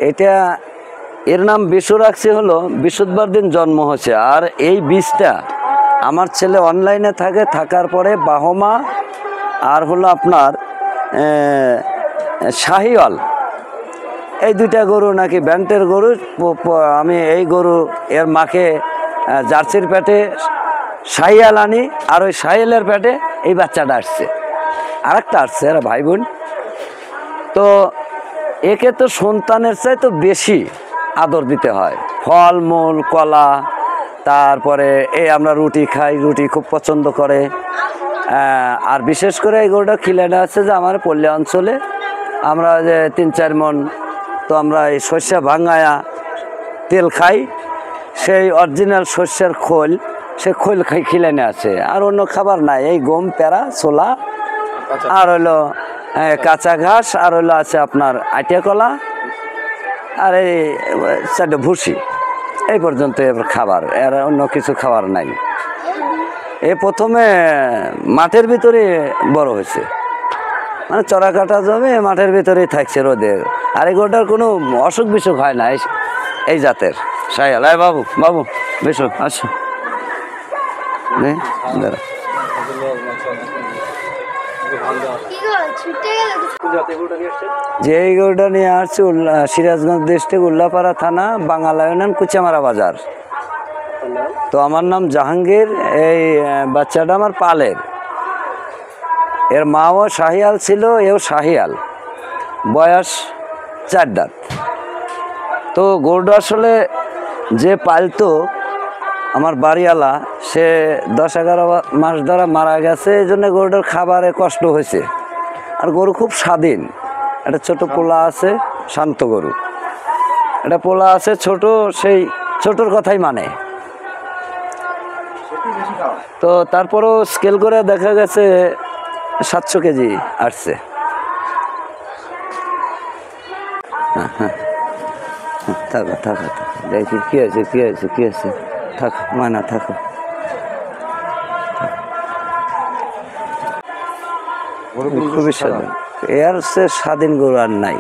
এটা এর নাম বিশু রাখছি হলো বৃহস্পতিবার দিন জন্ম হয়েছে। আর এই বীজটা আমার ছেলে অনলাইনে থাকার পরে বাহমা আর হলো আপনার শাহিওয়াল, এই দুইটা গরু নাকি ব্যান্টের গরু। আমি এই গরু এর মাকে জার্সির পেটে শাহিয়াল আনি, আর ওই শাহিয়ালের পেটে এই বাচ্চাটা আসছে, আর একটা আসছে, এরা ভাই বোন। তো একে তো সন্তানের চাই তো বেশি আদর দিতে হয়, ফল মূল কলা, তারপরে এই আমরা রুটি খাই, রুটি খুব পছন্দ করে। আর বিশেষ করে এই গরুটা খিলানো আছে যে আমার পল্লী অঞ্চলে আমরা যে 3-4 মণ তো আমরা এই সর্ষে ভাঙায়া তেল খাই, সেই অরিজিনাল সর্ষের খোল, সে খোল খিলানো আছে। আর অন্য খাবার নাই, এই গম, পেরা, ছোলা, আর হলো কাঁচা ঘাস, আর হলো আছে আপনার আটিয়া কলা, আর এই 4টে ভুসি, এই পর্যন্ত খাবার, এর অন্য কিছু খাবার নাই। এ প্রথমে মাঠের ভিতরে বড় হয়েছে, মানে চড়া কাটা জমি মাঠের ভিতরেই থাকছে রোদে। আর এই গরুটার কোনো অসুখ বিসুখ হয় না এই জাতের শাহিওয়াল। বাবু বাবু বেশু আচ্ছা যে এই গরুটা নিয়ে আসছে সিরাজগঞ্জ ডিস্ট্রিক্ট উল্লাপাড়া থানা, বাঙালা ইউনিয়ন, কুচামারা বাজার। তো আমার নাম জাহাঙ্গীর। এই বাচ্চাটা আমার পালের, এর মাও শাহিয়াল ছিল, এও শাহিয়াল, বয়স 4 দাঁত। তো গরুটা আসলে যে পালতো আমার বাড়িওয়ালা, সে 10-11 মাস ধরে মারা গেছে, এই জন্য গরুটার খাবারে কষ্ট হয়েছে। আর গরু খুব স্বাধীন, একটা ছোট পোলা আছে, শান্ত গরু, একটা পোলা আছে ছোট, সেই ছোটর কথাই মানে। তো তারপরও স্কেল করে দেখা গেছে 700 কেজি আসছে। থাকো থাকো দেখি কি আছে কি আছে কি আছে, থাকো মানা থাকো। খুবই স্বাধীন, এর সে স্বাধীন গরু আর নাই।